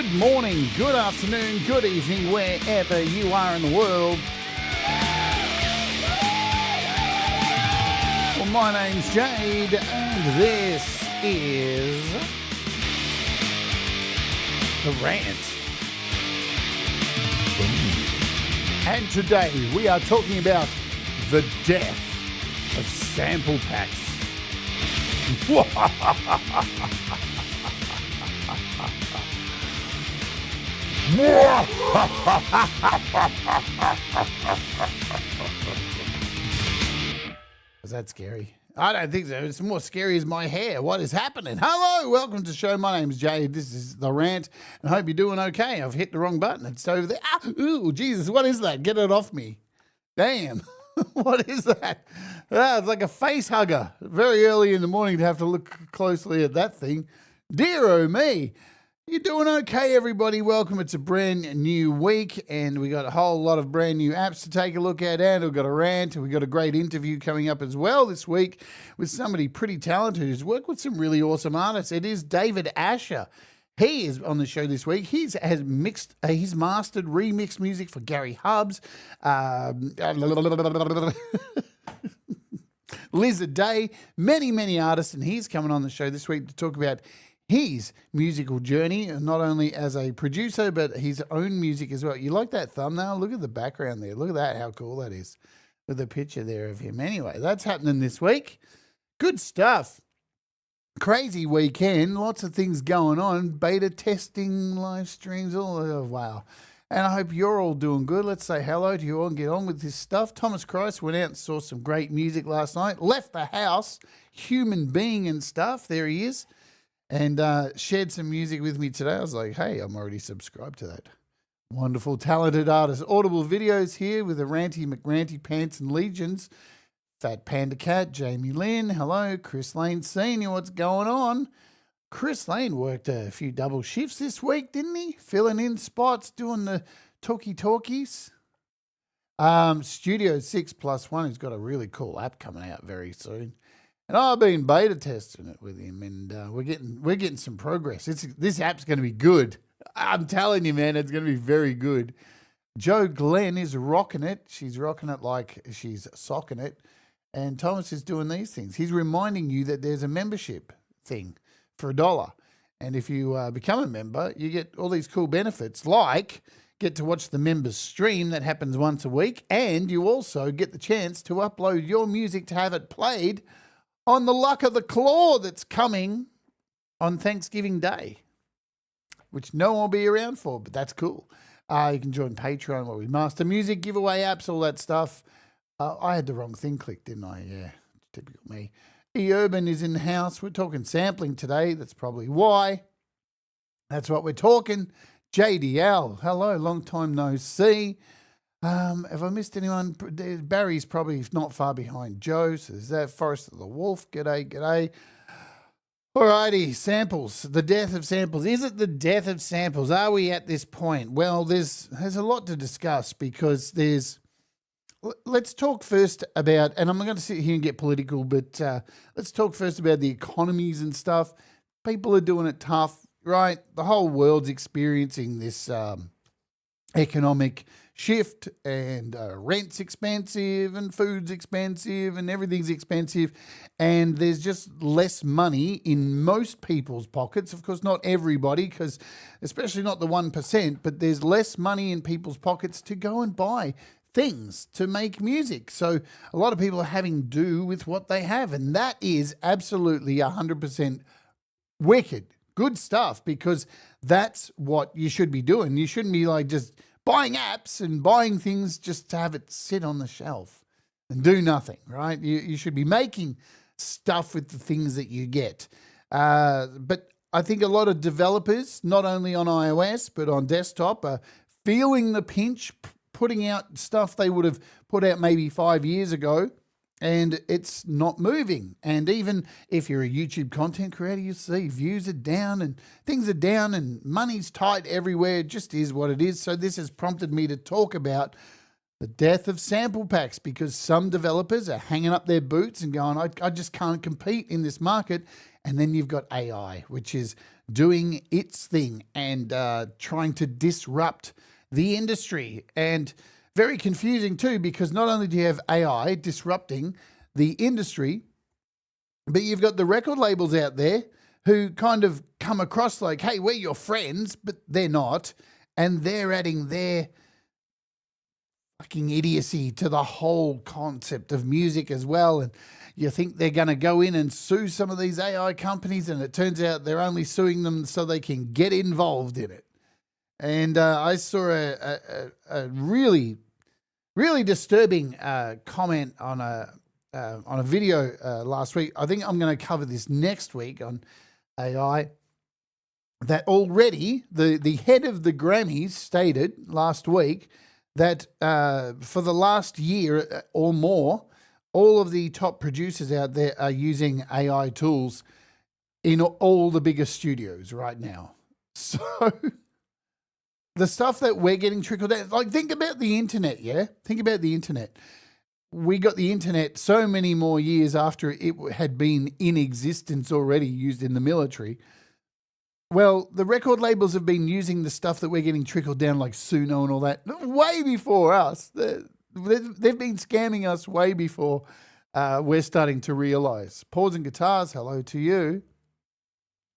Good morning, good afternoon, good evening, wherever you are in the world. Well, my name's Jade, and this is The Rant. And today we are talking about the death of sample packs. Was that scary? I don't think so. It's more scary as my hair. What is happening? Hello, welcome to the show. My name's Jade. This is The Rant, and I hope you're doing okay. I've hit the wrong button. It's over there. Ah, ooh, Jesus, what is that? Get it off me. Damn. What is that? Ah, it's like a face hugger. Very early in the morning to have to look closely at that thing. Dear oh me. You're doing okay, everybody. Welcome. It's a brand new week, and we got a whole lot of brand new apps to take a look at, and we've got a rant, and we've got a great interview coming up as well this week with somebody pretty talented who's worked with some really awesome artists. It is David Asher. He is on the show this week. He's mastered remixed music for Gary Hubbs, Lizard Day, many artists, and he's coming on the show this week to talk about his musical journey, not only as a producer, but his own music as well. You like that thumbnail? Look at the background there. Look at that, how cool that is with the picture there of him. Anyway, that's happening this week. Good stuff. Crazy weekend. Lots of things going on. Beta testing, live streams, wow. And I hope you're all doing good. Let's say hello to you all and get on with this stuff. Thomas Christ went out and saw some great music last night. Left the house, human being and stuff. There he is. And shared some music with me today. I was like, hey, I'm already subscribed to that. Wonderful, talented artist. Audible videos here with the Ranty McRanty Pants and Legions. Fat Panda Cat, Jamie Lynn. Hello, Chris Lane Senior. What's going on? Chris Lane worked a few double shifts this week, didn't he? Filling in spots, doing the talkies. Studio 6+1 has got a really cool app coming out very soon. And I've been beta testing it with him, and we're getting some progress. This app's going to be good. I'm telling you, man, it's going to be very good. Joe Glenn is rocking it. She's rocking it like she's socking it. And Thomas is doing these things. He's reminding you that there's a membership thing for $1. And if you become a member, you get all these cool benefits, like get to watch the members stream that happens once a week, and you also get the chance to upload your music to have it played on the Luck of the Claw that's coming on Thanksgiving Day, which no one will be around for, but that's cool. You can join Patreon where we master music, giveaway apps, all that stuff. I had the wrong thing clicked, didn't I? Yeah, typical me. E-Urban is in the house. We're talking sampling today. That's probably why. That's what we're talking. JDL, hello, long time no see. Have I missed anyone? Barry's probably not far behind Joe. So there's that. Forest of the Wolf. G'day. Alrighty, samples. The death of samples. Is it the death of samples? Are we at this point? Well, there's a lot to discuss because let's talk first about, and I'm going to sit here and get political, but let's talk first about the economies and stuff. People are doing it tough, right? The whole world's experiencing this economic shift, and rent's expensive and food's expensive and everything's expensive, and there's just less money in most people's pockets. Of course, not everybody, because especially not the 1%, but there's less money in people's pockets to go and buy things to make music. So a lot of people are having to do with what they have, and that is absolutely 100% wicked. Good stuff, because that's what you should be doing. You shouldn't be like just buying apps and buying things just to have it sit on the shelf and do nothing, right? You should be making stuff with the things that you get. But I think a lot of developers, not only on iOS, but on desktop, are feeling the pinch, putting out stuff they would have put out maybe 5 years ago, and it's not moving. And even if you're a YouTube content creator, you see views are down and things are down and money's tight everywhere. It just is what it is. So this has prompted me to talk about the death of sample packs, because some developers are hanging up their boots and going, I just can't compete in this market. And then you've got AI, which is doing its thing and trying to disrupt the industry. And very confusing too, because not only do you have AI disrupting the industry, but you've got the record labels out there who kind of come across like, hey, we're your friends, but they're not. And they're adding their fucking idiocy to the whole concept of music as well. And you think they're going to go in and sue some of these AI companies, and it turns out they're only suing them so they can get involved in it. And I saw a really, really disturbing comment on a video last week. I think I'm going to cover this next week on AI. That already the head of the Grammys stated last week that for the last year or more, all of the top producers out there are using AI tools in all the biggest studios right now. So the stuff that we're getting trickled out, like think about the internet, yeah? Think about the internet. We got the internet so many more years after it had been in existence already, used in the military. Well, the record labels have been using the stuff that we're getting trickled down like Suno and all that way before us. They've been scamming us way before we're starting to realize. Pause and Guitars, hello to you.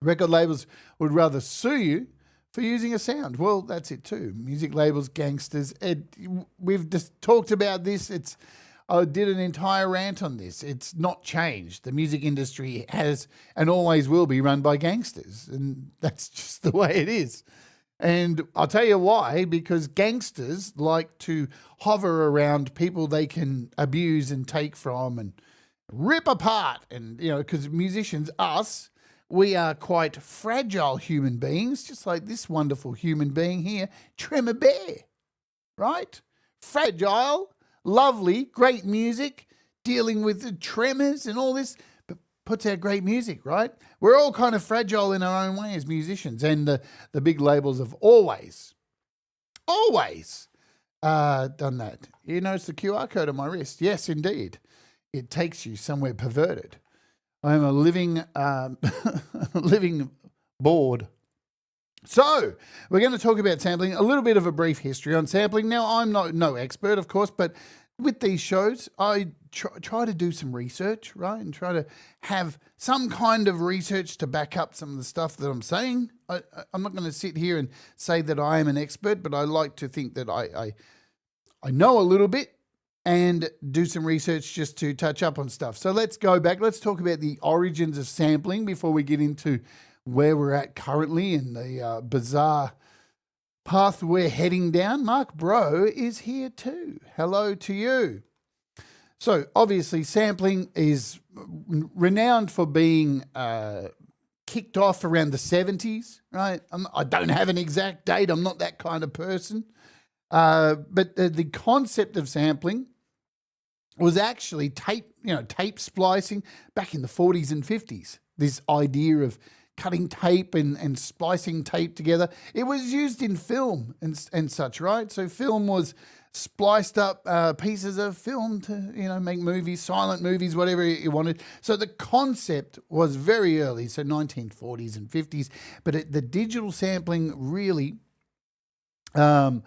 Record labels would rather sue you for using a sound. Well, that's it too. Music labels, gangsters. We've just talked about this. I did an entire rant on this. It's not changed. The music industry has and always will be run by gangsters, and that's just the way it is. And I'll tell you why, because gangsters like to hover around people they can abuse and take from and rip apart. And, because musicians, us, we are quite fragile human beings, just like this wonderful human being here, Tremor Bear, right? Fragile, lovely, great music, dealing with the tremors and all this, but puts out great music, right? We're all kind of fragile in our own way as musicians, and the big labels have always done that. You notice the QR code on my wrist? Yes, indeed. It takes you somewhere perverted. I am a living board. So we're going to talk about sampling, a little bit of a brief history on sampling. Now, I'm no expert, of course, but with these shows, I try to do some research, right, and try to have some kind of research to back up some of the stuff that I'm saying. I'm not going to sit here and say that I am an expert, but I like to think that I know a little bit and do some research just to touch up on stuff. So let's go back. Let's talk about the origins of sampling before we get into where we're at currently in the bizarre path we're heading down. Mark Bro is here too. Hello to you. So obviously sampling is renowned for being kicked off around the 70s, right? I don't have an exact date. I'm not that kind of person. But the concept of sampling was actually tape splicing back in the 40s and 50s. This idea of cutting tape and splicing tape together. It was used in film and such, right? So film was spliced up pieces of film to, make movies, silent movies, whatever you wanted. So the concept was very early, so 1940s and 50s. But the digital sampling really, the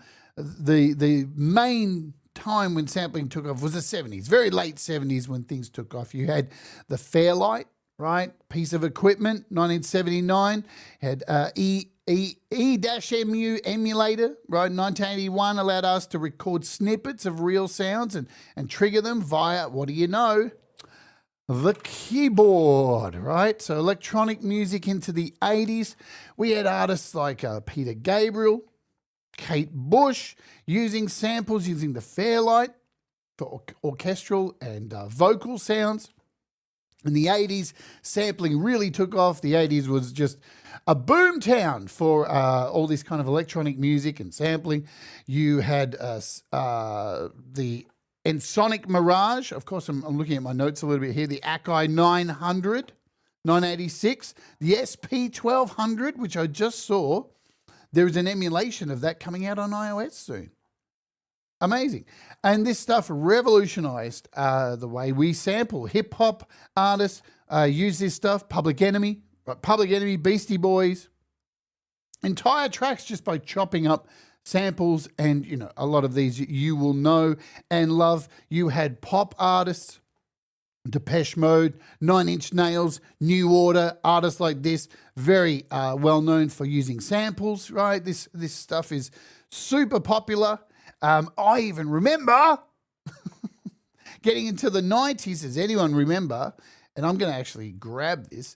main time when sampling took off was the 70s, very late 70s when things took off. You had the Fairlight, right? Piece of equipment, 1979, had E-MU emulator, right? 1981 allowed us to record snippets of real sounds and trigger them via, what do you know? The keyboard, right? So electronic music into the 80s. We had artists like Peter Gabriel, Kate Bush, using samples, using the Fairlight for orchestral and vocal sounds. In the 80s, sampling really took off. The 80s was just a boom town for all this kind of electronic music and sampling. You had the Ensoniq Mirage. Of course, I'm looking at my notes a little bit here. The Akai 900, 986. The SP1200, which I just saw. There is an emulation of that coming out on iOS soon. Amazing. And this stuff revolutionized the way we sample. Hip-hop artists use this stuff. Public Enemy, But Public Enemy, Beastie Boys, entire tracks just by chopping up samples. And, you know, a lot of these you will know and love. You had pop artists, Depeche Mode, 9 Inch Nails, New Order, artists like this, very well known for using samples, right? This stuff is super popular. I even remember getting into the 90s. Does anyone remember? And I'm going to actually grab this.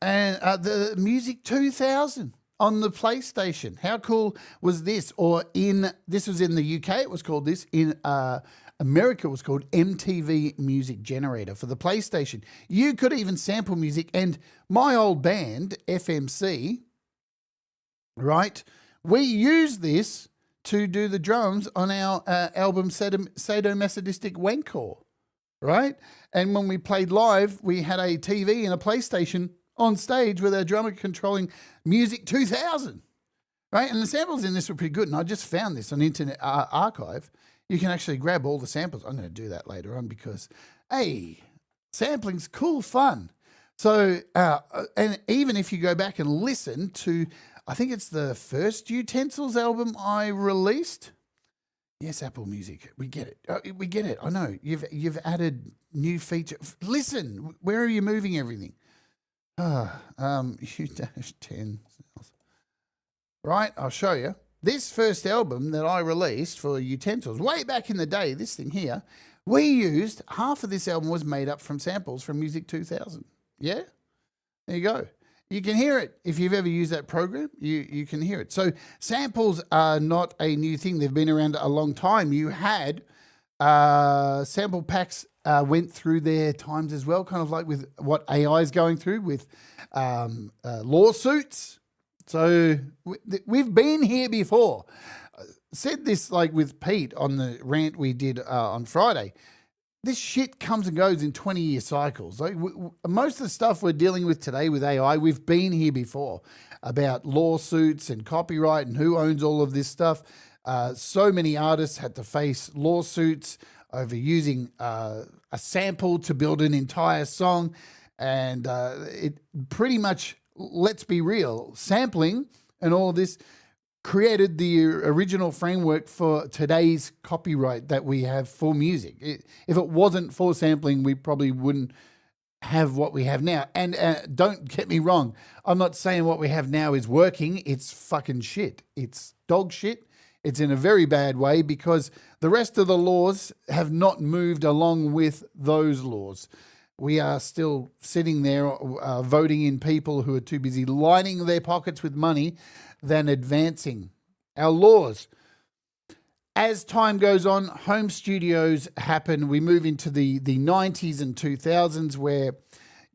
And the Music 2000 on the PlayStation. How cool was this? Or this was in the UK, it was called this. In America, it was called MTV Music Generator for the PlayStation. You could even sample music. And my old band, FMC, right, we used this to do the drums on our album Sadomasochistic Wankor, right? And when we played live, we had a TV and a PlayStation on stage with our drummer controlling Music 2000, right? And the samples in this were pretty good. And I just found this on Internet Archive. You can actually grab all the samples. I'm going to do that later on because, hey, sampling's cool fun. So, and even if you go back and listen to, I think it's the first Utensils album I released. Yes, Apple Music. We get it. We get it. I know. You've added new features. Listen, where are you moving everything? U-10. Right, I'll show you. This first album that I released for Utensils, way back in the day, this thing here, we used, half of this album was made up from samples from Music 2000. Yeah? There you go. You can hear it. If you've ever used that program, you can hear it. So samples are not a new thing. They've been around a long time. You had sample packs went through their times as well, kind of like with what AI is going through with lawsuits. So we've been here before. Said this like with Pete on the rant we did on Friday. This shit comes and goes in 20-year cycles. Like most of the stuff we're dealing with today with AI, we've been here before about lawsuits and copyright and who owns all of this stuff. So many artists had to face lawsuits over using a sample to build an entire song. And it pretty much, let's be real, sampling and all of this created the original framework for today's copyright that we have for music. If it wasn't for sampling, we probably wouldn't have what we have now. And don't get me wrong, I'm not saying what we have now is working. It's fucking shit. It's dog shit. It's in a very bad way because the rest of the laws have not moved along with those laws. We are still sitting there voting in people who are too busy lining their pockets with money than advancing our laws. As time goes on, home studios happen. We move into the 90s and 2000s where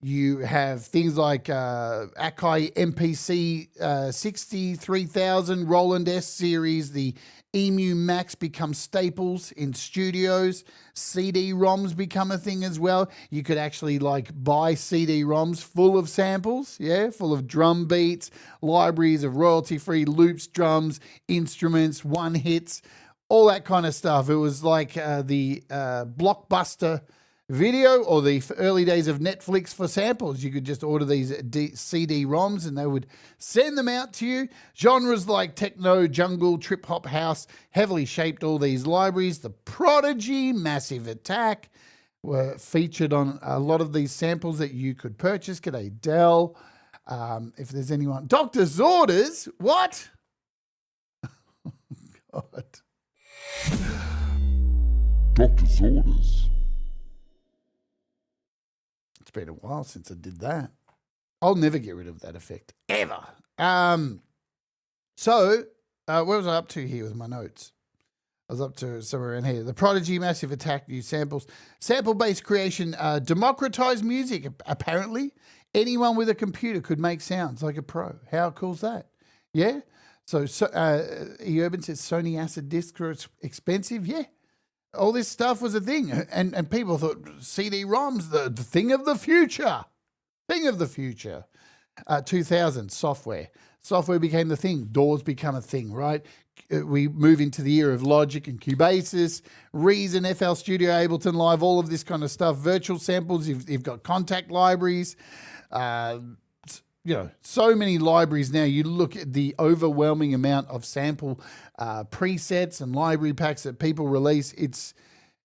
you have things like Akai MPC 63000, Roland S series, the Emu Max become staples in studios. CD-ROMs become a thing as well. You could actually like buy CD-ROMs full of samples, full of drum beats, libraries of royalty-free loops, drums, instruments, one hits, all that kind of stuff. It was like the Blockbuster Video or the early days of Netflix for samples. You could just order these CD-ROMs and they would send them out to you. Genres like techno, jungle, trip-hop, house heavily shaped all these libraries. The Prodigy, Massive Attack were featured on a lot of these samples that you could purchase. G'day, Dell. If there's anyone. Doctor's Orders? What? God. Doctor's Orders. It's been a while since I did that. I'll never get rid of that effect, ever. So, where was I up to here with my notes? I was up to somewhere around here. The Prodigy, Massive Attack, new samples. Sample-based creation, democratized music, apparently. Anyone with a computer could make sounds like a pro. How cool's that? Yeah? So E-Urban says Sony acid discs are expensive. Yeah. All this stuff was a thing. And people thought CD-ROMs, the thing of the future. Thing of the future. 2000, software. Software became the thing. DAWs become a thing, right? We move into the era of Logic and Cubasis, Reason, FL Studio, Ableton Live, all of this kind of stuff. Virtual samples, you've got contact libraries. so many libraries now. You look at the overwhelming amount of sample presets and library packs that people release. It's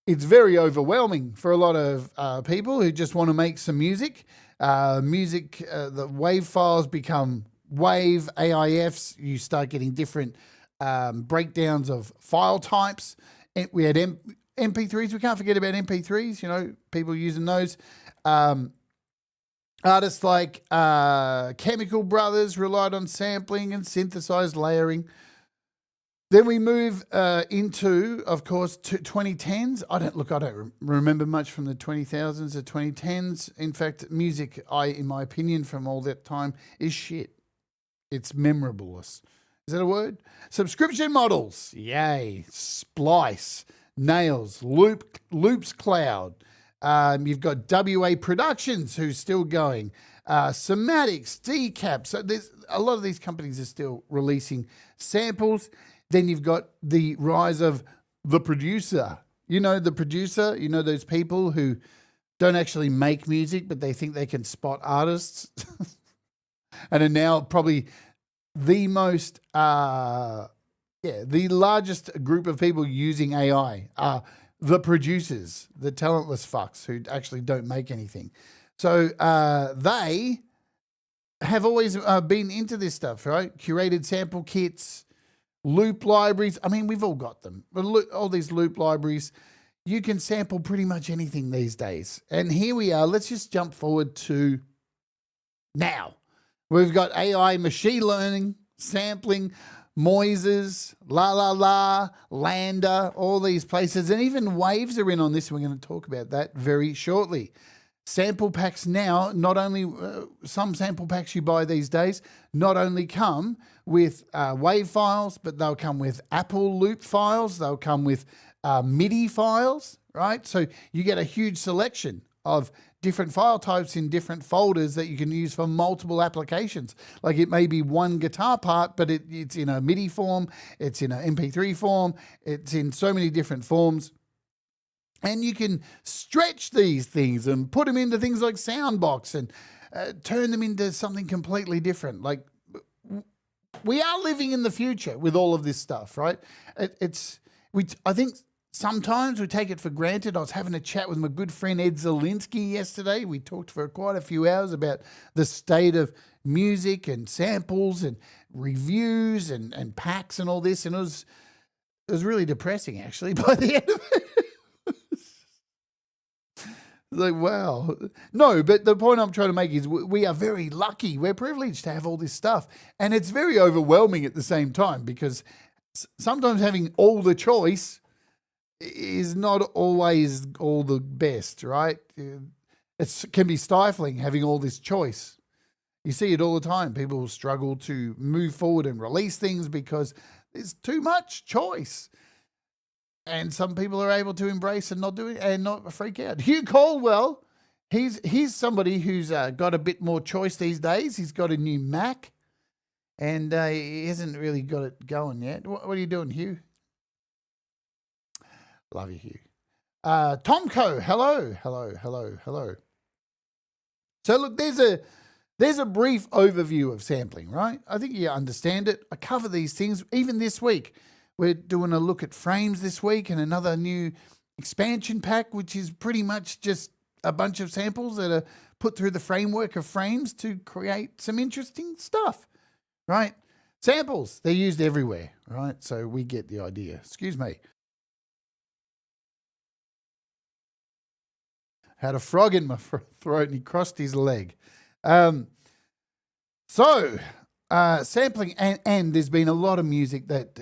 very overwhelming for a lot of people who just want to make some music. The WAV files become WAV, AIFs. You start getting different breakdowns of file types. And we had MP3s. We can't forget about MP3s. People using those. Artists like Chemical Brothers relied on sampling and synthesized layering. Then we move into, of course, 2010s. I don't remember much from the 20,000s or 2010s. In fact, music, in my opinion, from all that time is shit. It's memorableless. Is that a word? Subscription models. Yay. Splice. Nails. Loops Cloud. You've got WA Productions, who's still going. Somatics, Decap. So there's a lot of these companies are still releasing samples. Then you've got the rise of the producer. The producer, those people who don't actually make music, but they think they can spot artists and are now probably the most, the largest group of people using AI are the producers, the talentless fucks who actually don't make anything. So they have always been into this stuff, right? Curated sample kits, loop libraries. I mean, we've all got them. All these loop libraries. You can sample pretty much anything these days. And here we are. Let's just jump forward to now. We've got AI, machine learning, sampling, Moises, La La La, Lambda, all these places. And even Waves are in on this. We're going to talk about that very shortly. Sample packs now, not only some sample packs you buy these days, not only come with WAV files, but they'll come with Apple loop files. They'll come with MIDI files, right? So you get a huge selection of different file types in different folders that you can use for multiple applications. Like it may be one guitar part, but it's in a MIDI form, it's in an MP3 form, it's in so many different forms. And you can stretch these things and put them into things like Soundbox and turn them into something completely different. Like we are living in the future with all of this stuff, right? I think sometimes we take it for granted. I was having a chat with my good friend Ed Zielinski yesterday. We talked for quite a few hours about the state of music and samples and reviews and packs and all this. And it was really depressing, actually, by the end of it. Like, wow. No, but the point I'm trying to make is we are very lucky. We're privileged to have all this stuff. And it's very overwhelming at the same time because sometimes having all the choice is not always all the best, right? It can be stifling having all this choice. You see it all the time. People struggle to move forward and release things because there's too much choice. And some people are able to embrace and not do it and not freak out. Hugh Caldwell, he's somebody who's got a bit more choice these days. He's got a new Mac, and he hasn't really got it going yet. What are you doing, Hugh? Love you, Hugh. Tomco, hello. So look, there's a brief overview of sampling, right? I think you understand it. I cover these things even this week. We're doing a look at frames this week and another new expansion pack, which is pretty much just a bunch of samples that are put through the framework of frames to create some interesting stuff, right? Samples, they're used everywhere, right? So we get the idea. Excuse me. Had a frog in my throat and he crossed his leg. Sampling, and there's been a lot of music that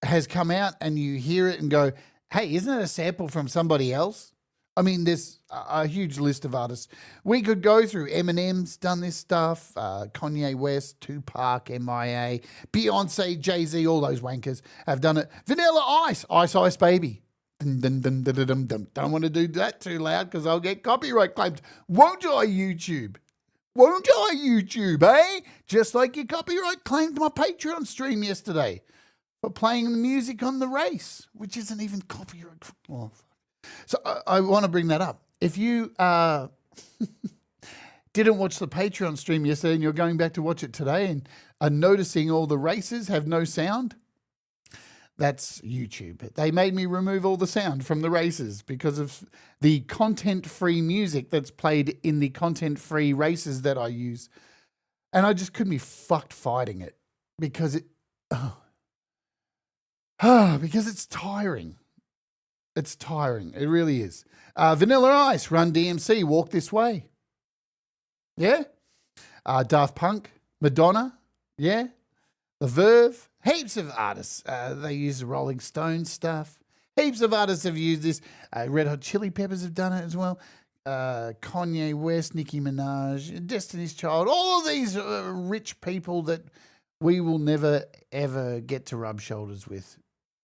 has come out and you hear it and go, hey, isn't it a sample from somebody else? I mean, there's a huge list of artists. We could go through. Eminem's done this stuff, Kanye West, Tupac, MIA, Beyonce, Jay-Z, all those wankers have done it. Vanilla Ice, Ice Baby. Dun, dun, dun, dun, dun, dun, dun. Don't want to do that too loud because I'll get copyright claimed. Won't I, YouTube? Won't I, YouTube, eh? Just like you copyright claimed my Patreon stream yesterday for playing the music on the race, which isn't even copyright. Oh, so I want to bring that up. If you didn't watch the Patreon stream yesterday and you're going back to watch it today and are noticing all the races have no sound, that's YouTube. They made me remove all the sound from the races because of the content-free music that's played in the content-free races that I use. And I just couldn't be fucked fighting it because because it's tiring. It's tiring. It really is. Vanilla Ice, Run DMC, Walk This Way. Yeah. Daft Punk, Madonna. Yeah. The Verve. Heaps of artists. They use the Rolling Stone stuff. Heaps of artists have used this. Red Hot Chili Peppers have done it as well. Kanye West, Nicki Minaj, Destiny's Child. All of these rich people that we will never, ever get to rub shoulders with,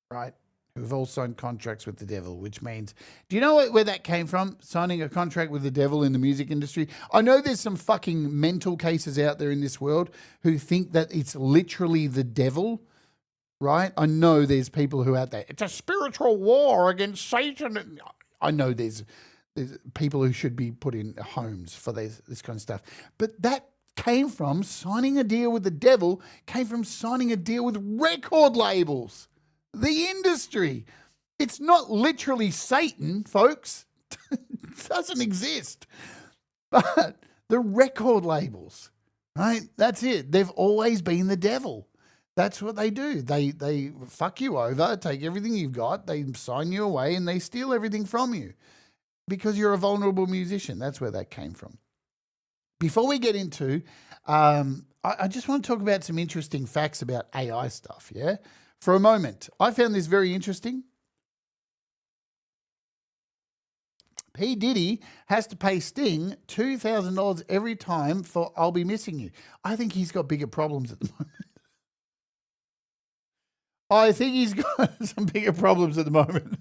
right? Who've all signed contracts with the devil, which means, do you know where that came from? Signing a contract with the devil in the music industry. I know there's some fucking mental cases out there in this world who think that it's literally the devil, right? I know there's people who are out there. It's a spiritual war against Satan. I know there's people who should be put in homes for this kind of stuff. But that came from signing a deal with the devil, came from signing a deal with record labels. The industry. It's not literally Satan, folks. It doesn't exist. But the record labels, right? That's it. They've always been the devil. That's what they do. They fuck you over, take everything you've got, they sign you away, and they steal everything from you because you're a vulnerable musician. That's where that came from. Before we get into, I just want to talk about some interesting facts about AI stuff, yeah? For a moment, I found this very interesting. P. Diddy has to pay Sting $2,000 every time for I'll Be Missing You. I think he's got bigger problems at the moment. I think he's got some bigger problems at the moment.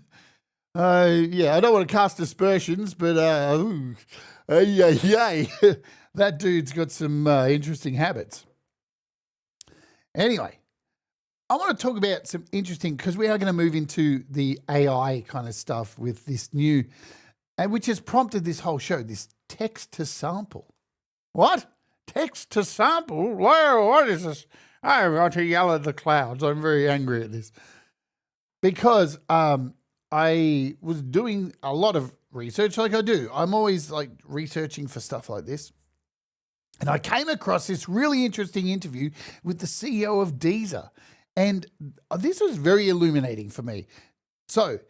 Yeah, I don't want to cast aspersions, but that dude's got some interesting habits. Anyway, I want to talk about some interesting, because we are going to move into the AI kind of stuff with this new, and which has prompted this whole show, this text to sample. What? Text to sample? Well, what is this? I want to yell at the clouds. I'm very angry at this. Because I was doing a lot of research like I do. I'm always like researching for stuff like this. And I came across this really interesting interview with the CEO of Deezer. And this was very illuminating for me. So,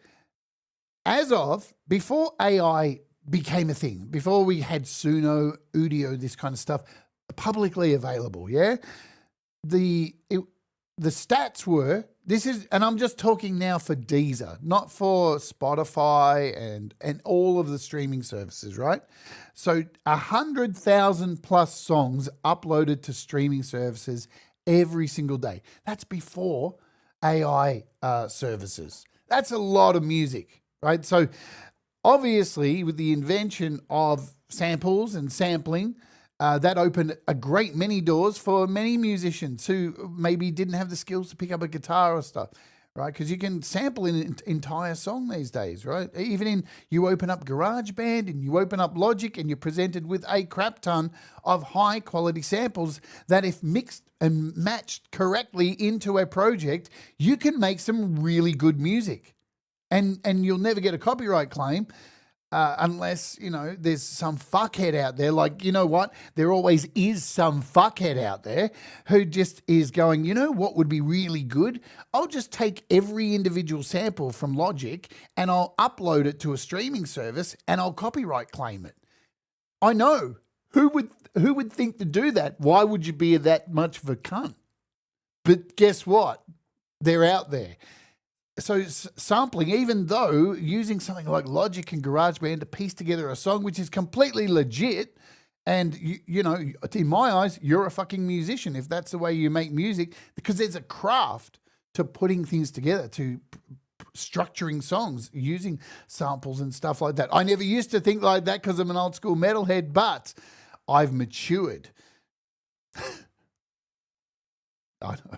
before AI became a thing, before we had Suno, Udio, this kind of stuff publicly available, yeah, the stats were, and I'm just talking now for Deezer, not for Spotify and all of the streaming services, right? So 100,000 plus songs uploaded to streaming services every single day. That's before AI services. That's a lot of music, right? So obviously with the invention of samples and sampling, that opened a great many doors for many musicians who maybe didn't have the skills to pick up a guitar or stuff, right? Because you can sample an entire song these days, right? Even you open up GarageBand and you open up Logic and you're presented with a crap ton of high quality samples that if mixed and matched correctly into a project, you can make some really good music. And you'll never get a copyright claim. Unless, there's some fuckhead out there, like, you know what? There always is some fuckhead out there who just is going, you know what would be really good? I'll just take every individual sample from Logic and I'll upload it to a streaming service and I'll copyright claim it. I know. Who would think to do that? Why would you be that much of a cunt? But guess what? They're out there. So sampling, even though using something like Logic and GarageBand to piece together a song, which is completely legit, and in my eyes, you're a fucking musician if that's the way you make music, because there's a craft to putting things together, to structuring songs, using samples and stuff like that. I never used to think like that because I'm an old school metalhead, but I've matured. I know.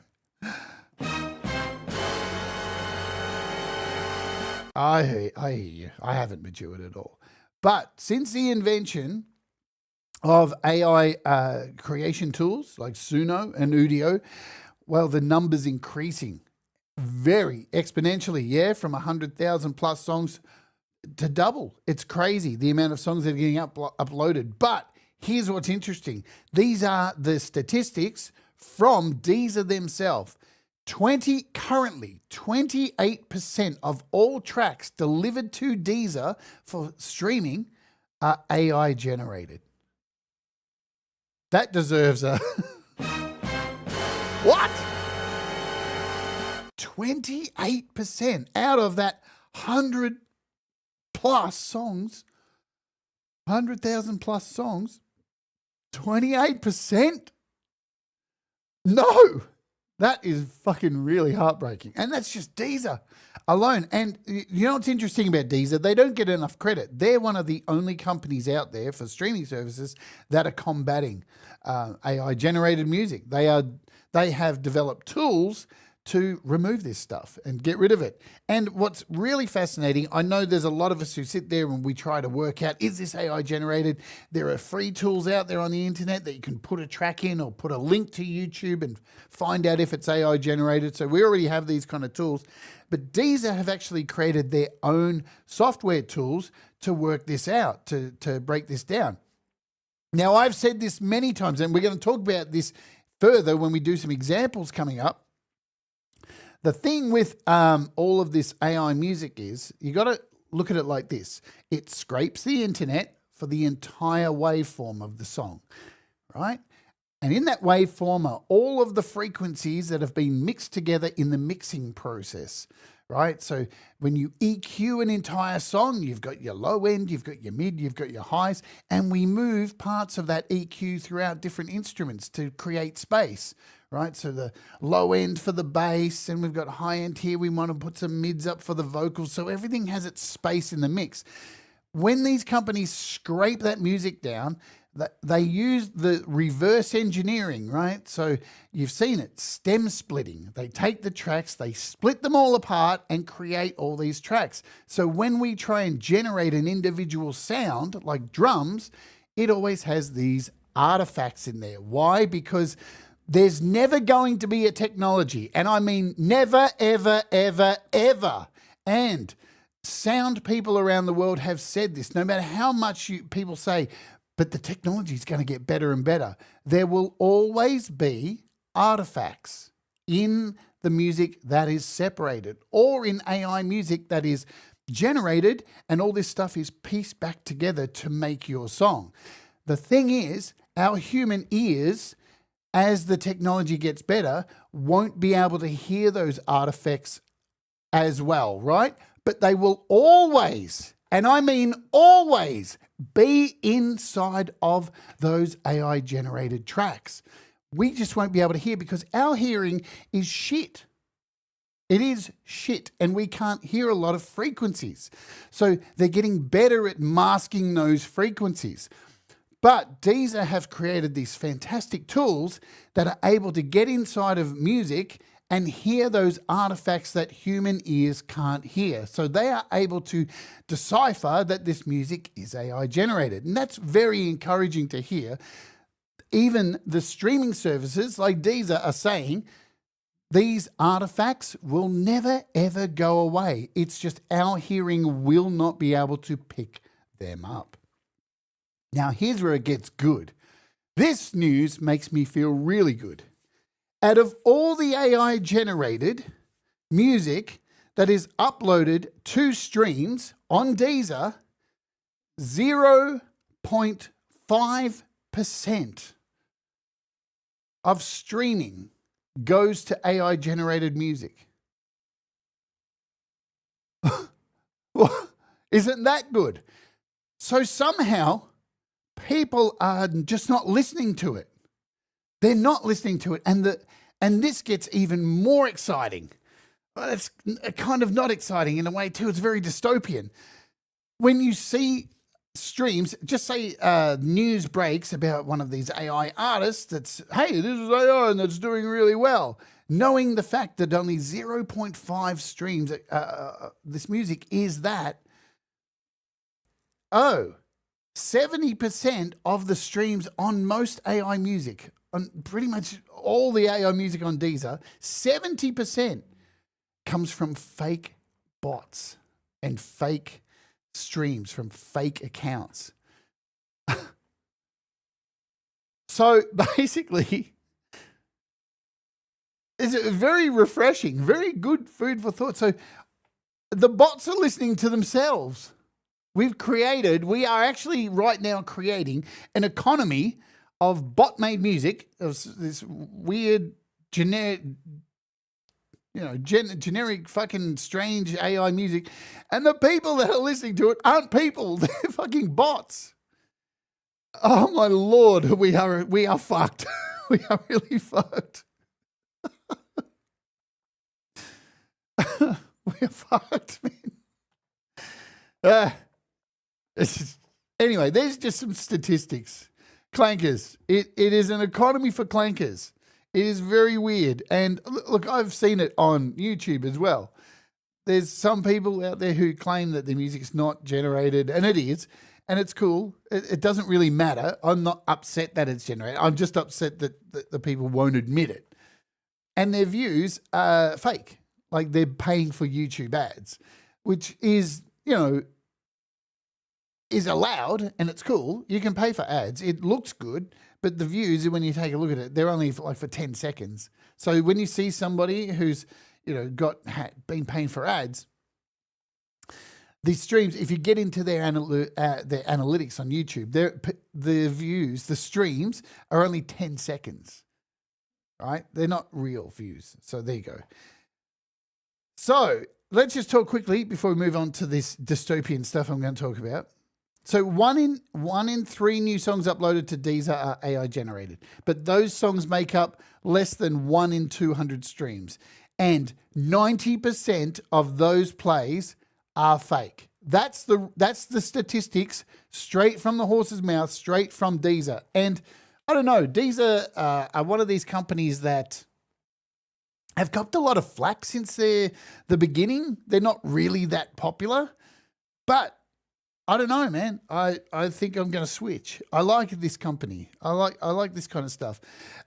I hear you. I haven't matured at all. But since the invention of AI creation tools like Suno and Udio, well, the number's increasing very exponentially, yeah, from 100,000 plus songs to double. It's crazy the amount of songs that are getting uploaded. But here's what's interesting. These are the statistics from Deezer themselves. Currently 28% of all tracks delivered to Deezer for streaming are AI generated. That deserves a what? 28% out of that 100 plus songs, 100,000 plus songs, 28%? No, that is fucking really heartbreaking. And that's just Deezer alone. And you know what's interesting about Deezer? They don't get enough credit. They're one of the only companies out there for streaming services that are combating AI-generated music. They have developed tools to remove this stuff and get rid of it. And what's really fascinating, I know there's a lot of us who sit there and we try to work out, is this AI generated? There are free tools out there on the internet that you can put a track in or put a link to YouTube and find out if it's AI generated. So we already have these kind of tools. But Deezer have actually created their own software tools to work this out, to break this down. Now, I've said this many times, and we're going to talk about this further when we do some examples coming up. The thing with all of this AI music is you got to look at it like this. It scrapes the internet for the entire waveform of the song, right? And in that waveform are all of the frequencies that have been mixed together in the mixing process, right? So when you EQ an entire song, you've got your low end, you've got your mid, you've got your highs, and we move parts of that EQ throughout different instruments to create space, right? So the low end for the bass, and we've got high end here. We want to put some mids up for the vocals. So everything has its space in the mix. When these companies scrape that music down, they use the reverse engineering, right? So you've seen it, stem splitting. They take the tracks, they split them all apart and create all these tracks. So when we try and generate an individual sound like drums, it always has these artifacts in there. Why? Because there's never going to be a technology, and I mean never, ever, ever, ever. And sound people around the world have said this, no matter how much people say, but the technology is going to get better and better. There will always be artifacts in the music that is separated or in AI music that is generated, and all this stuff is pieced back together to make your song. The thing is, our human ears, as the technology gets better, won't be able to hear those artifacts as well, right? But they will always, and I mean always, be inside of those AI generated tracks. We just won't be able to hear because our hearing is shit. It is shit, and we can't hear a lot of frequencies. So they're getting better at masking those frequencies. But Deezer have created these fantastic tools that are able to get inside of music and hear those artifacts that human ears can't hear. So they are able to decipher that this music is AI generated. And that's very encouraging to hear. Even the streaming services like Deezer are saying these artifacts will never, ever go away. It's just our hearing will not be able to pick them up. Now, here's where it gets good. This news makes me feel really good. Out of all the AI generated music that is uploaded to streams on Deezer, 0.5% of streaming goes to AI generated music. Isn't that good? So somehow people are just not listening to it. They're not listening to it. And this gets even more exciting. Well, it's kind of not exciting in a way too. It's very dystopian. When you see streams, just say news breaks about one of these AI artists that's, hey, this is AI and that's doing really well. Knowing the fact that only 0.5 streams, this music is that, oh, 70% of the streams on most AI music, on pretty much all the AI music on Deezer, 70% comes from fake bots and fake streams from fake accounts. So basically, it's very refreshing, very good food for thought. So the bots are listening to themselves. We are actually right now creating an economy of bot-made music, of this weird, generic fucking strange AI music. And the people that are listening to it aren't people. They're fucking bots. Oh my Lord, we are fucked. We are really fucked. We are fucked, man. Anyway, there's just some statistics. Clankers. It is an economy for clankers. It is very weird. And look, I've seen it on YouTube as well. There's some people out there who claim that the music's not generated, and it is, and it's cool. It doesn't really matter. I'm not upset that it's generated. I'm just upset that the people won't admit it. And their views are fake. Like they're paying for YouTube ads, which is, is allowed, and it's cool. You can pay for ads. It looks good, but the views, when you take a look at it, they're only for 10 seconds. So when you see somebody who's, been paying for ads, these streams, if you get into their analytics on YouTube, the views, the streams are only 10 seconds, right? They're not real views. So there you go. So let's just talk quickly before we move on to this dystopian stuff I'm going to talk about. So one in 3 new songs uploaded to Deezer are AI generated, but those songs make up less than 1 in 200 streams, and 90% of those plays are fake. That's the statistics straight from the horse's mouth, straight from Deezer. And I don't know, Deezer are one of these companies that have copped a lot of flack since the beginning. They're not really that popular, but I don't know, man. I think I'm going to switch. I like this company. I like this kind of stuff.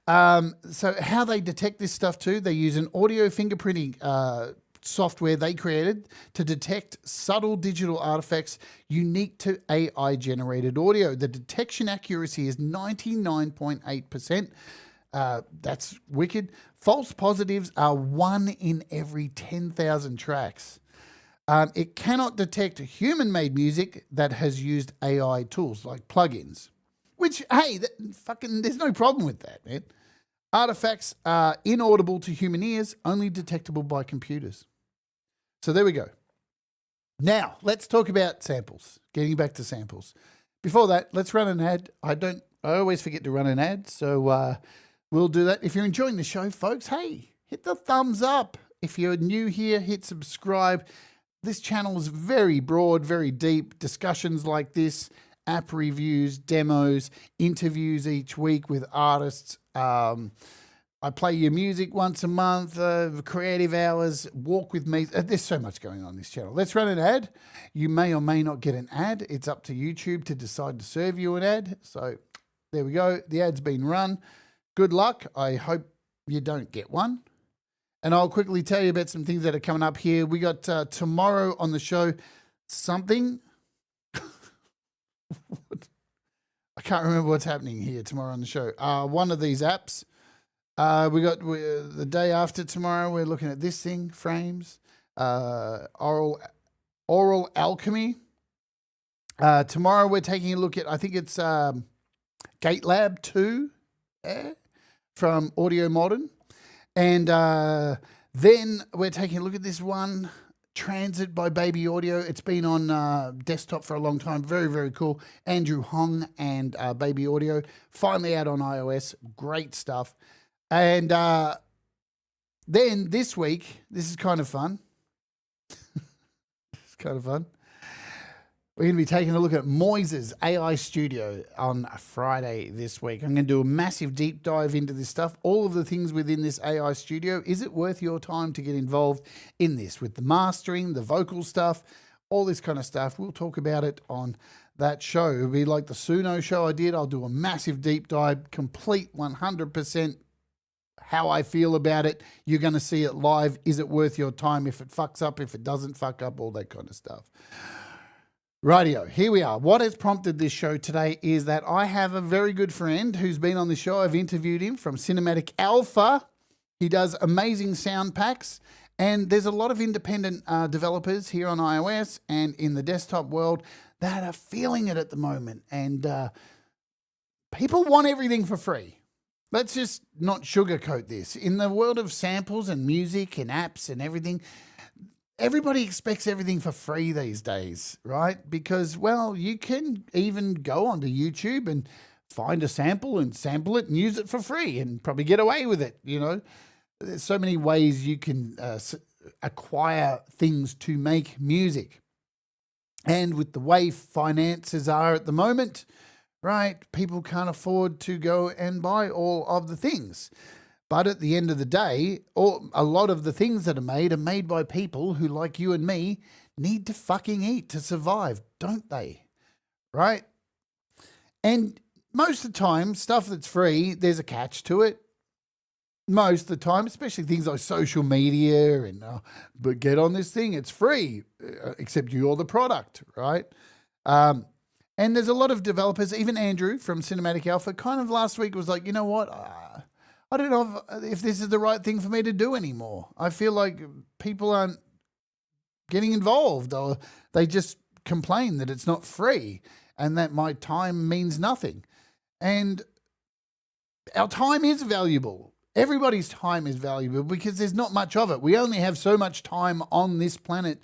So how they detect this stuff too, they use an audio fingerprinting software they created to detect subtle digital artifacts unique to AI-generated audio. The detection accuracy is 99.8%. That's wicked. False positives are 1 in every 10,000 tracks. It cannot detect human-made music that has used AI tools like plugins, which, hey, there's no problem with that, man. Artifacts are inaudible to human ears, only detectable by computers. So there we go. Now, let's talk about samples, getting back to samples. Before that, let's run an ad. I always forget to run an ad, so we'll do that. If you're enjoying the show, folks, hey, hit the thumbs up. If you're new here, hit subscribe. This channel is very broad, very deep. Discussions like this, app reviews, demos, interviews each week with artists. I play your music once a month, creative hours, walk with me. There's so much going on this channel. Let's run an ad. You may or may not get an ad. It's up to YouTube to decide to serve you an ad. So there we go. The ad's been run. Good luck. I hope you don't get one. And I'll quickly tell you about some things that are coming up here. We got tomorrow on the show something. I can't remember what's happening here tomorrow on the show. One of these apps. We got the day after tomorrow. We're looking at this thing, Frames, Oral Alchemy. Tomorrow we're taking a look at, I think it's Gate Lab 2 from Audio Modern. And then we're taking a look at this one, Transit by Baby Audio. It's been on desktop for a long time. Very, very cool. Andrew Hong and Baby Audio. Finally out on iOS. Great stuff. And then this week, this is kind of fun. It's kind of fun. We're going to be taking a look at Moise's AI Studio on Friday this week. I'm going to do a massive deep dive into this stuff, all of the things within this AI Studio. Is it worth your time to get involved in this with the mastering, the vocal stuff, all this kind of stuff? We'll talk about it on that show. It'll be like the Suno show I did. I'll do a massive deep dive, complete 100% how I feel about it. You're going to see it live. Is it worth your time? If it fucks up, if it doesn't fuck up, all that kind of stuff. Rightio, here we are. What has prompted this show today is that I have a very good friend who's been on the show. I've interviewed him from Cinematic Alpha. He does amazing sound packs, and there's a lot of independent developers here on iOS and in the desktop world that are feeling it at the moment, and people want everything for free. Let's just not sugarcoat this. In the world of samples and music and apps and everything, everybody expects everything for free these days, right? Because, well, you can even go onto YouTube and find a sample and sample it and use it for free and probably get away with it, you know. There's so many ways you can acquire things to make music. And with the way finances are at the moment, right, people can't afford to go and buy all of the things. But at the end of the day, a lot of the things that are made by people who, like you and me, need to fucking eat to survive, don't they? Right? And most of the time, stuff that's free, there's a catch to it. Most of the time, especially things like social media and, but get on this thing, it's free, except you're the product, right? And there's a lot of developers, even Andrew from Cinematic Alpha, kind of last week was like, you know what? I don't know if this is the right thing for me to do anymore. I feel like people aren't getting involved, or they just complain that it's not free and that my time means nothing. And our time is valuable. Everybody's time is valuable because there's not much of it. We only have so much time on this planet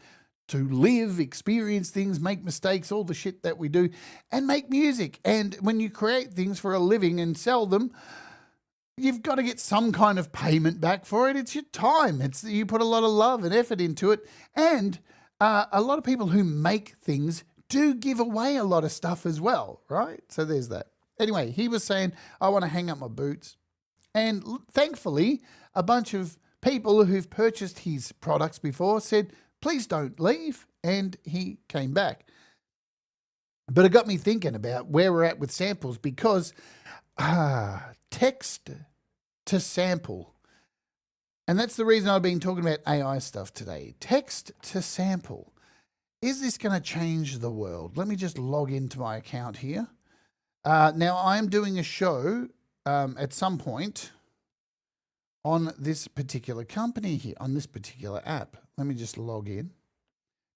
to live, experience things, make mistakes, all the shit that we do, and make music. And when you create things for a living and sell them, you've got to get some kind of payment back for it. It's your time. You put a lot of love and effort into it. And a lot of people who make things do give away a lot of stuff as well, right? So there's that. Anyway, he was saying, I want to hang up my boots. And thankfully, a bunch of people who've purchased his products before said, please don't leave. And he came back. But it got me thinking about where we're at with samples, because text to sample. And that's the reason I've been talking about AI stuff today. Text to sample. Is this going to change the world? Let me just log into my account here. Now, I'm doing a show at some point on this particular company here, on this particular app. Let me just log in.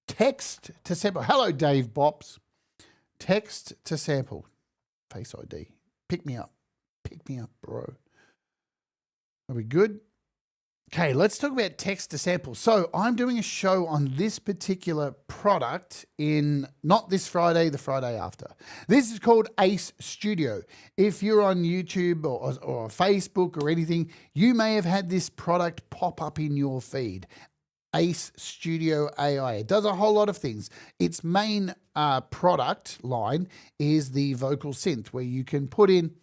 Text to sample. Hello, Dave Bops. Text to sample. Face ID. Pick me up. Pick me up, bro. Are we good? Okay, let's talk about text to sample. So I'm doing a show on this particular product in not this Friday, the Friday after. This is called Ace Studio. If you're on YouTube or Facebook or anything, you may have had this product pop up in your feed. Ace Studio AI. It does a whole lot of things. Its main product line is the vocal synth, where you can put in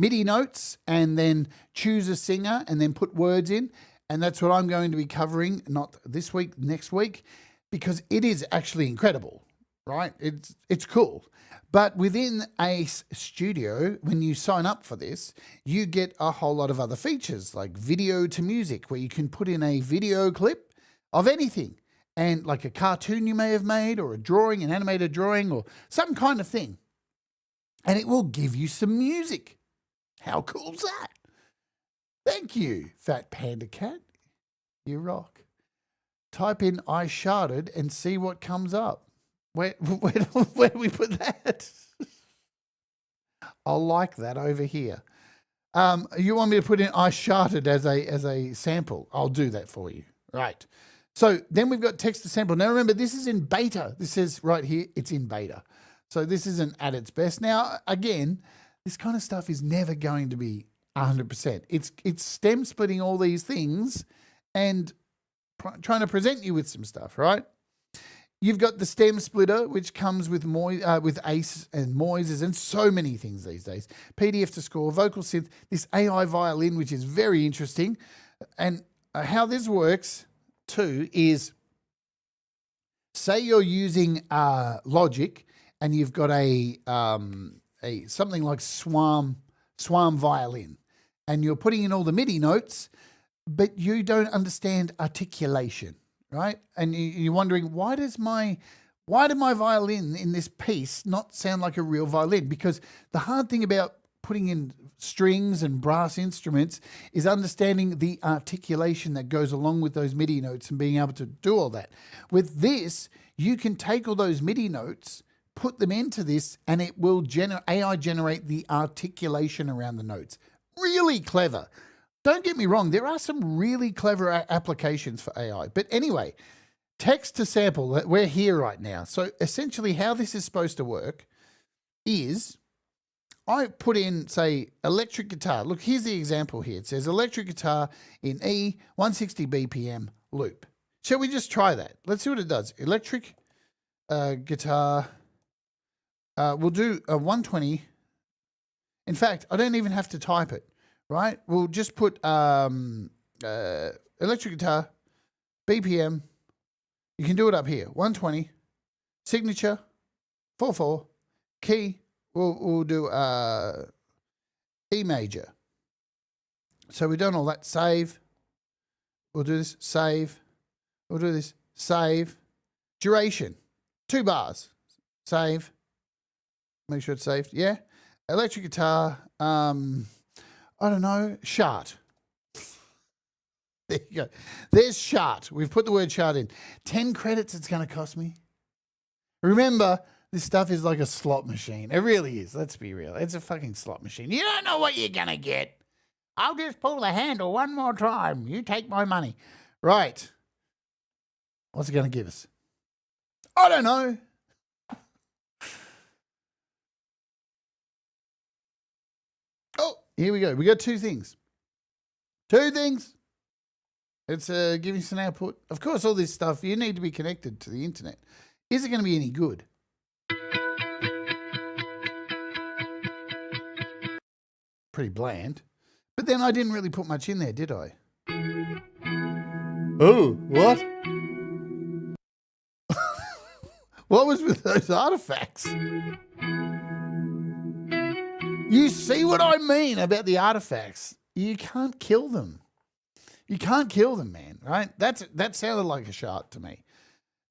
MIDI notes and then choose a singer and then put words in. And that's what I'm going to be covering, not this week, next week, because it is actually incredible, right? It's cool. But within Ace Studio, when you sign up for this, you get a whole lot of other features like video to music, where you can put in a video clip of anything, and like a cartoon you may have made, or a drawing, an animated drawing, or some kind of thing. And it will give you some music. How cool's that? Thank you, Fat Panda Cat. You rock. Type in I sharted and see what comes up. Where do we put that? I'll like that over here. You want me to put in I sharted as a sample? I'll do that for you. Right. So then we've got text to sample. Now remember, this is in beta. This says right here, it's in beta. So this isn't at its best. Now, again, this kind of stuff is never going to be 100%. It's stem splitting all these things and trying to present you with some stuff, right? You've got the stem splitter, which comes with Ace and Moises and so many things these days. PDF to score, vocal synth, this AI violin, which is very interesting. And how this works too is, say you're using Logic and you've got a something like Swarm violin, and you're putting in all the MIDI notes, but you don't understand articulation, right? And you're wondering, why did my violin in this piece not sound like a real violin? Because the hard thing about putting in strings and brass instruments is understanding the articulation that goes along with those MIDI notes and being able to do all that. With this, you can take all those MIDI notes, put them into this, and it will AI generate the articulation around the notes. Really clever. Don't get me wrong, there are some really clever applications for AI. But anyway, text to sample, we're here right now. So essentially how this is supposed to work is I put in, say, electric guitar. Look, here's the example here. It says electric guitar in E, 160 BPM loop. Shall we just try that? Let's see what it does. Electric guitar, we'll do a 120. In fact, I don't even have to type it, right? We'll just put electric guitar, BPM. You can do it up here, 120, signature, 4/4, key. We'll do E major. So we've done all that. Save. We'll do this. Save. We'll do this. Save. Duration. 2 bars. Save. Make sure it's saved. Yeah. Electric guitar. I don't know. Chart. There you go. There's chart. We've put the word chart in. 10 credits it's going to cost me. Remember, this stuff is like a slot machine. It really is. Let's be real. It's a fucking slot machine. You don't know what you're going to get. I'll just pull the handle one more time. You take my money. Right. What's it going to give us? I don't know. Oh, here we go. We got 2 things. 2 things. It's giving us an output. Of course, all this stuff, you need to be connected to the internet. Is it going to be any good? Pretty bland. But then I didn't really put much in there, did I? Oh, what? What was with those artifacts? You see what I mean about the artifacts? You can't kill them. You can't kill them, man, right? That sounded like a shark to me.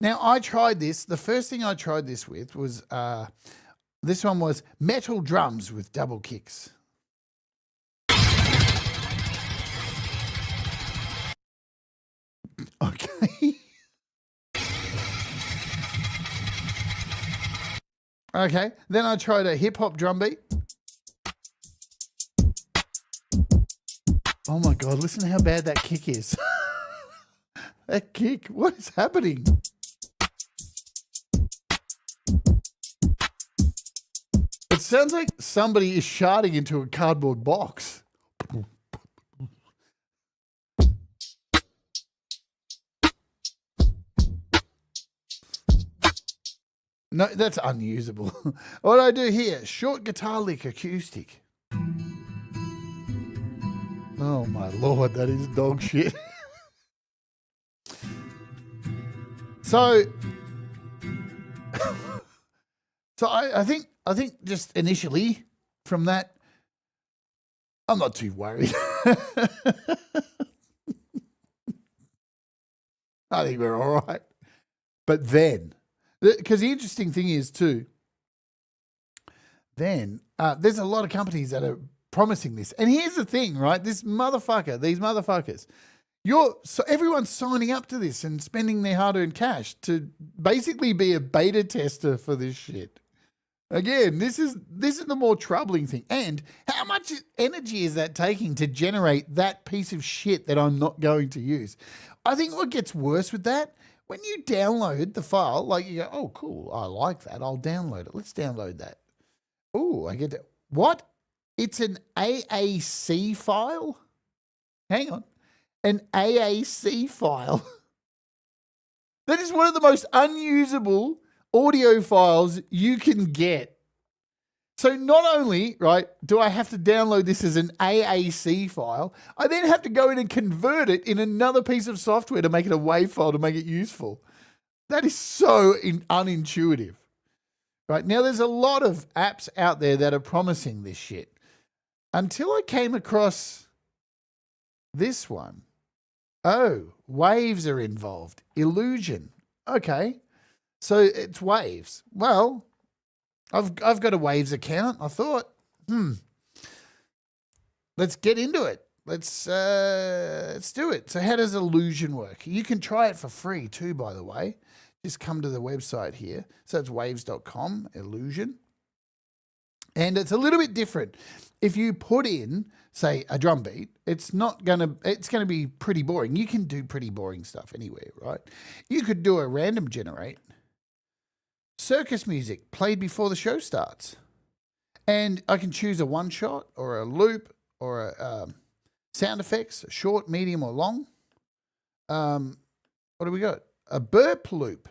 Now, I tried this. The first thing I tried this with was, this one was metal drums with double kicks. Okay. Okay. Then I tried a hip-hop drum beat. Oh, my God. Listen to how bad that kick is. That kick. What is happening? It sounds like somebody is sharding into a cardboard box. No, that's unusable. What do I do here? Short guitar lick acoustic. Oh my Lord, that is dog shit. So I think just initially from that, I'm not too worried. I think we're all right. But then, because the interesting thing is too, then there's a lot of companies that are promising this. And here's the thing, right? These motherfuckers, so everyone's signing up to this and spending their hard-earned cash to basically be a beta tester for this shit. Again, this is the more troubling thing. And how much energy is that taking to generate that piece of shit that I'm not going to use? I think what gets worse with that, when you download the file, like you go, oh, cool, I like that. I'll download it. Let's download that. Oh, I get it. What? It's an AAC file? Hang on. An AAC file? That is one of the most unusable audio files you can get. So not only, right, do I have to download this as an AAC file, I then have to go in and convert it in another piece of software to make it a WAV file to make it useful. That is so unintuitive. Right now, there's a lot of apps out there that are promising this shit. Until I came across this one. Oh, waves are involved. Illusion. Okay. So it's waves. Well, I've got a Waves account. I thought, let's get into it. Let's do it. So how does Illusion work? You can try it for free too, by the way. Just come to the website here. So it's waves.com, Illusion. And it's a little bit different. If you put in, say, a drum beat, it's going to be pretty boring. You can do pretty boring stuff anywhere, right? You could do a random generate, circus music played before the show starts. And I can choose a one shot or a loop or a sound effects, short, medium, or long. What do we got? A burp loop.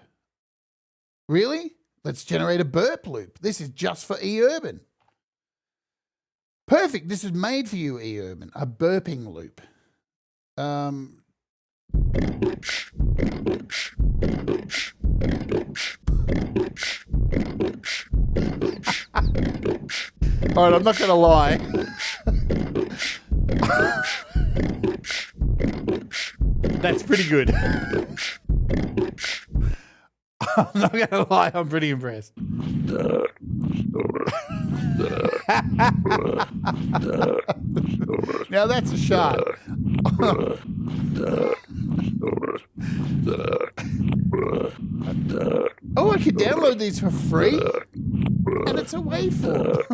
Really? Let's generate a burp loop. This is just for eUrban. Perfect. This is made for you, eUrban. A burping loop. All right, I'm not going to lie. That's pretty good. I'm not going to lie. I'm pretty impressed. Now that's a shark. Oh, I can download these for free? And it's a waveform.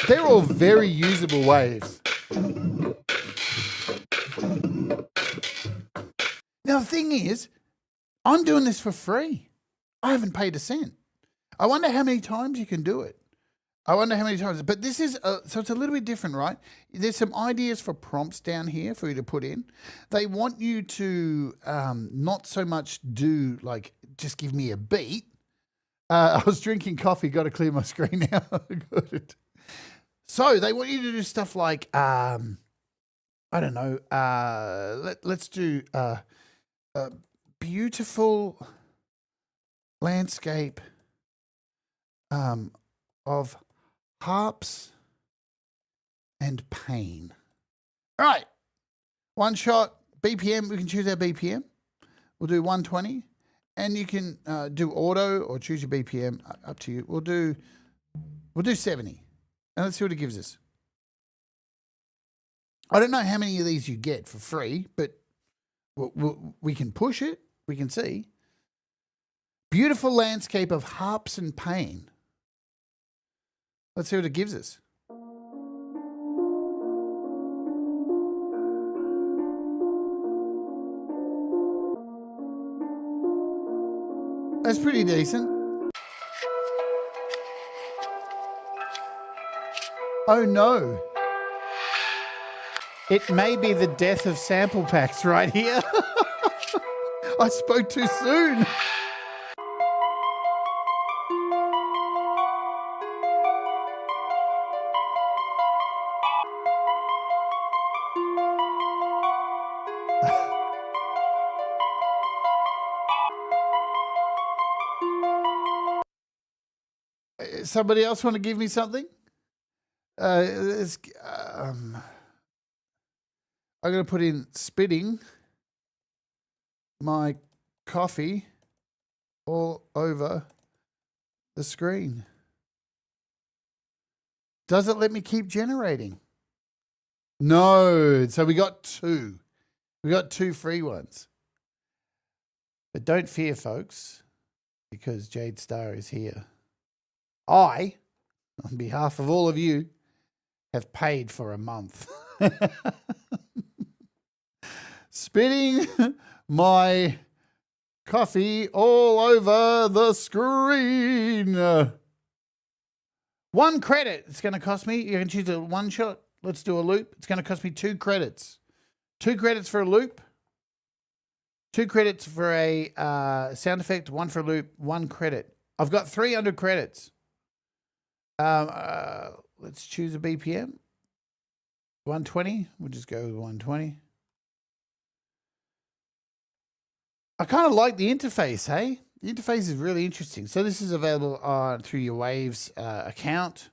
They're all very usable waves. Now, the thing is, I'm doing this for free. I haven't paid a cent. I wonder how many times you can do it. But this is, so it's a little bit different, right? There's some ideas for prompts down here for you to put in. They want you to not so much do, like, just give me a beat. I was drinking coffee, got to clear my screen now. Good. So they want you to do stuff like, I don't know, let's do a beautiful landscape of harps and pain. All right. One shot, BPM, we can choose our BPM. We'll do 120. And you can do auto or choose your BPM, up to you. We'll do 70. And let's see what it gives us. I don't know how many of these you get for free, but we can push it. We can see. Beautiful landscape of harps and pain. Let's see what it gives us. That's pretty decent. Oh no. It may be the death of sample packs right here. I spoke too soon. Somebody else want to give me something? I'm going to put in spitting my coffee all over the screen. Does it let me keep generating? No. So we got two. We got two free ones. But don't fear, folks, because Jade Starr is here. I, on behalf of all of you, have paid for a month. Spitting my coffee all over the screen. 1 credit. It's going to cost me. You can choose a one shot. Let's do a loop. It's going to cost me 2 credits. 2 credits for a loop. 2 credits for a sound effect. 1 for a loop. 1 credit. I've got 300 credits. Let's choose a BPM. 120. We'll just go with 120. I kind of like the interface, hey? The interface is really interesting. So this is available through your Waves account.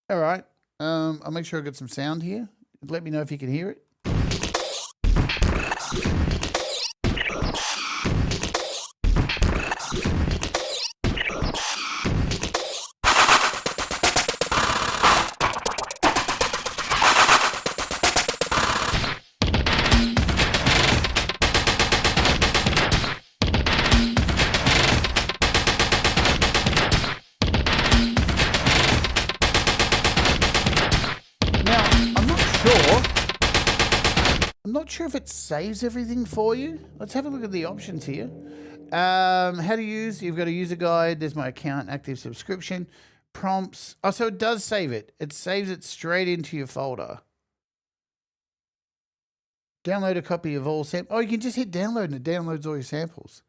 All right. I'll make sure I got some sound here. Let me know if you can hear it. I'm not sure if it saves everything for you. Let's have a look at the options here. How to use, you've got a user guide. There's my account, active subscription, prompts. Oh, so it does save it. It saves it straight into your folder. Download a copy of all samples. Oh, you can just hit download and it downloads all your samples.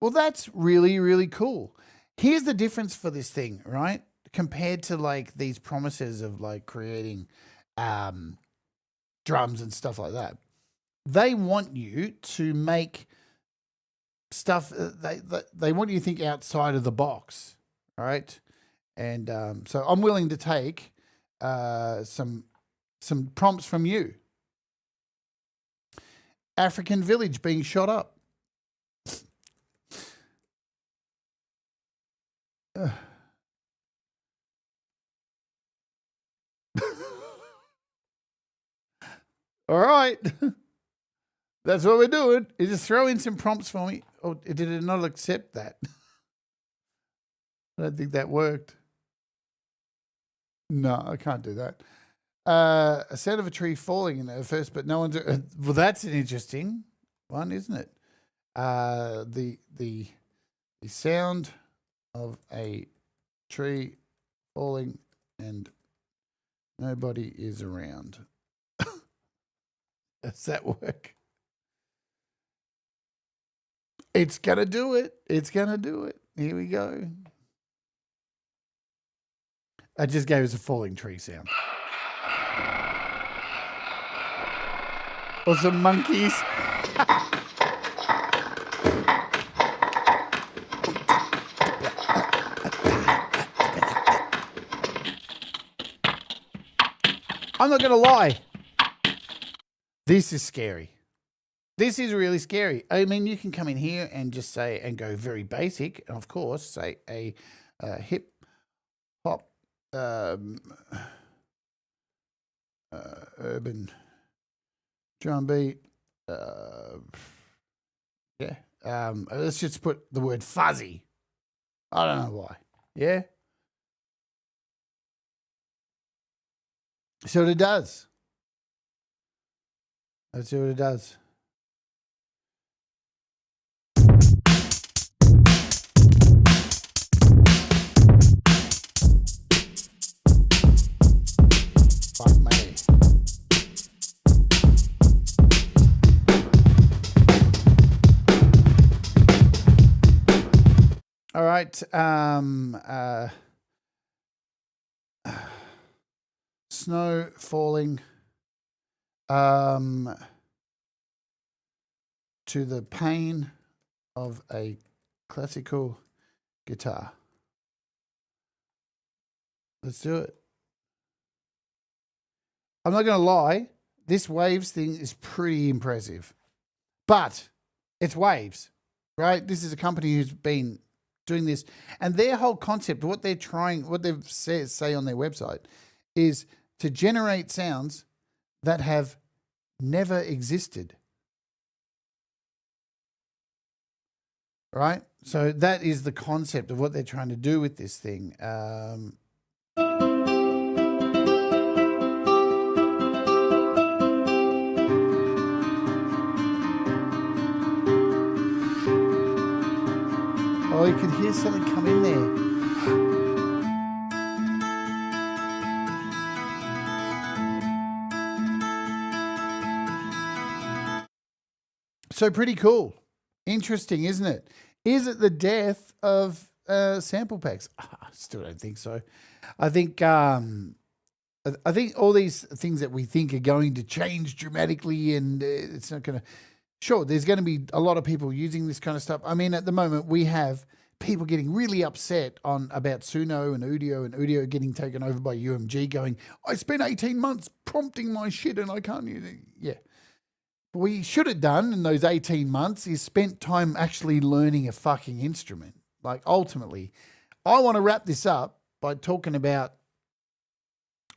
Well, that's really, really cool. Here's the difference for this thing, right? Compared to like these promises of like creating drums and stuff like that. They want you to make stuff. They want you to think outside of the box, all right? And so I'm willing to take some prompts from you. African village being shot up. All right. That's what we're doing. You just throw in some prompts for me. Oh, did it not accept that? I don't think that worked. No, I can't do that. A sound of a tree falling in at first, but no one's. Well, that's an interesting one, isn't it? The sound of a tree falling and nobody is around. Does that work? It's gonna do it. It's gonna do it. Here we go. I just gave us a falling tree sound. Or some monkeys. I'm not gonna lie. This is scary. This is really scary. I mean, you can come in here and just say, and go very basic, and of course, say a hip hop urban drum beat. Yeah. Let's just put the word fuzzy. I don't know why. Yeah. See what it does. Let's see what it does. Fuck me. All right. Snow falling to the pain of a classical guitar. Let's do it. I'm not going to lie. This Waves thing is pretty impressive, but it's Waves, right? This is a company who's been doing this, and their whole concept, what they've say on their website, is to generate sounds that have never existed. Right? So that is the concept of what they're trying to do with this thing. Oh, you can hear something come in there. So pretty cool. Interesting, isn't it? Is it the death of sample packs? I still don't think so. I think I think all these things that we think are going to change dramatically, and it's not going to. Sure, there's going to be a lot of people using this kind of stuff. I mean, at the moment, we have people getting really upset about Suno and Udio getting taken over by UMG, going, I spent 18 months prompting my shit and I can't use it. Yeah. What we should have done in those 18 months is spent time actually learning a fucking instrument. Like, ultimately, I want to wrap this up by talking about,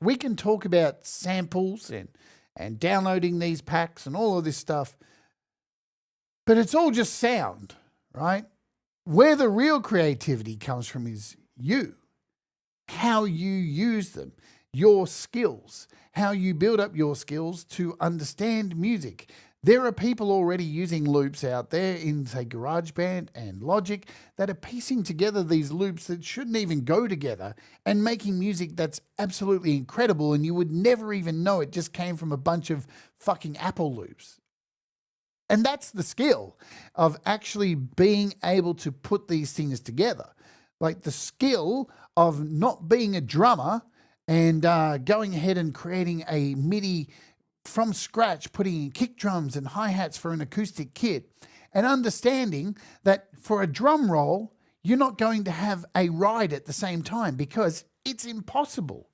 we can talk about samples and downloading these packs and all of this stuff, but it's all just sound, right? Where the real creativity comes from is you, how you use them, your skills, how you build up your skills to understand music. There are people already using loops out there in, say, GarageBand and Logic that are piecing together these loops that shouldn't even go together and making music that's absolutely incredible, and you would never even know it just came from a bunch of fucking Apple loops. And that's the skill of actually being able to put these things together. Like the skill of not being a drummer and going ahead and creating a MIDI from scratch, putting in kick drums and hi-hats for an acoustic kit, and understanding that for a drum roll, you're not going to have a ride at the same time because it's impossible.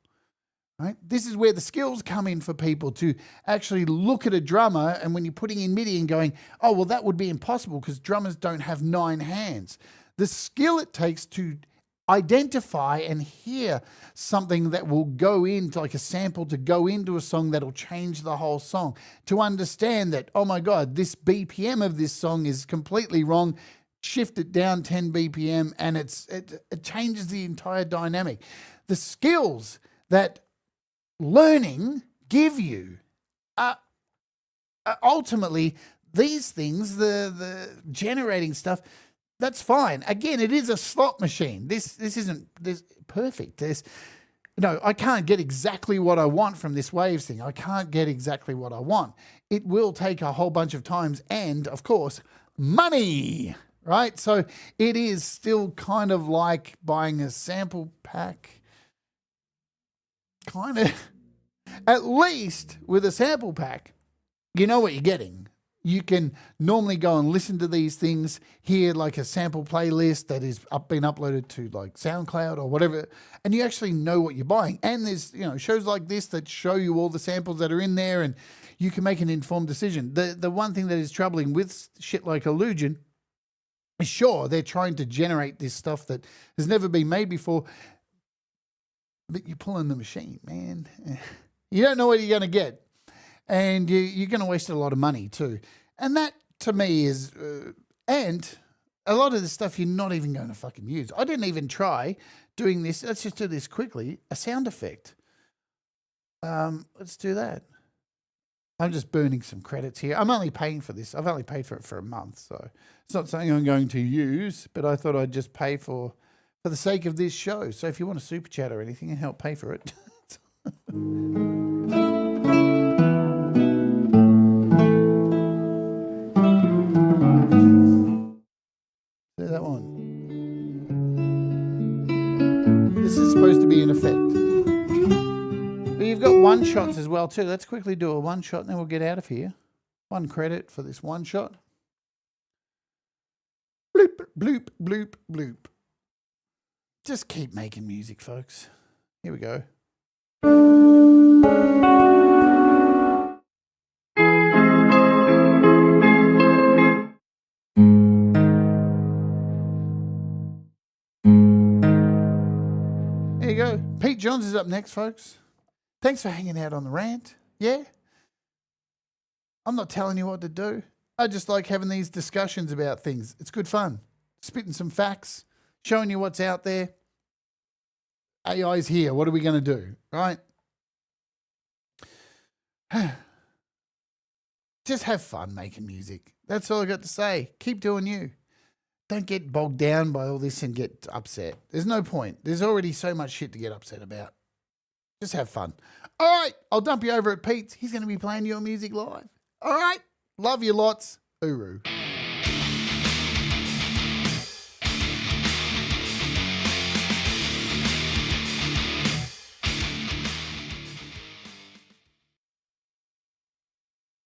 Right? This is where the skills come in for people to actually look at a drummer, and when you're putting in MIDI and going, oh, well, that would be impossible because drummers don't have 9 hands. The skill it takes to identify and hear something that will go into, like a sample to go into a song that'll change the whole song, to understand that, oh my God, this BPM of this song is completely wrong, shift it down 10 BPM, and it changes the entire dynamic. The skills that learning give you ultimately these things, the generating stuff, that's fine. Again, it is a slot machine. This isn't perfect. I can't get exactly what I want from this waves thing. I can't get exactly what I want. It will take a whole bunch of times and, of course, money, right? So it is still kind of like buying a sample pack. Kind of. At least with a sample pack, you know what you're getting. You can normally go and listen to these things, hear like a sample playlist that is been uploaded to like SoundCloud or whatever, and you actually know what you're buying. And there's shows like this that show you all the samples that are in there, and you can make an informed decision. The one thing that is troubling with shit like Illusion is, sure, they're trying to generate this stuff that has never been made before, but you're pulling the machine, man. You don't know what you're going to get. And you're going to waste a lot of money too. And that, to me, is... and a lot of the stuff you're not even going to fucking use. I didn't even try doing this. Let's just do this quickly. A sound effect. Let's do that. I'm just burning some credits here. I'm only paying for this. I've only paid for it for a month. So it's not something I'm going to use. But I thought I'd just pay for the sake of this show. So if you want a super chat or anything and help pay for it... that one. This is supposed to be an effect. But you've got one shots as well too. Let's quickly do a one shot and then we'll get out of here. 1 credit for this one shot. Bloop, bloop, bloop, bloop. Just keep making music, folks. Here we go. There you go. Pete Johns is up next, folks. Thanks for hanging out on the rant. Yeah? I'm not telling you what to do. I just like having these discussions about things. It's good fun. Spitting some facts, showing you what's out there. AI's here. What are we going to do? Right? Just have fun making music. That's all I got to say. Keep doing you. Don't get bogged down by all this and get upset. There's no point. There's already so much shit to get upset about. Just have fun. All right. I'll dump you over at Pete's. He's going to be playing your music live. All right. Love you lots. Uru.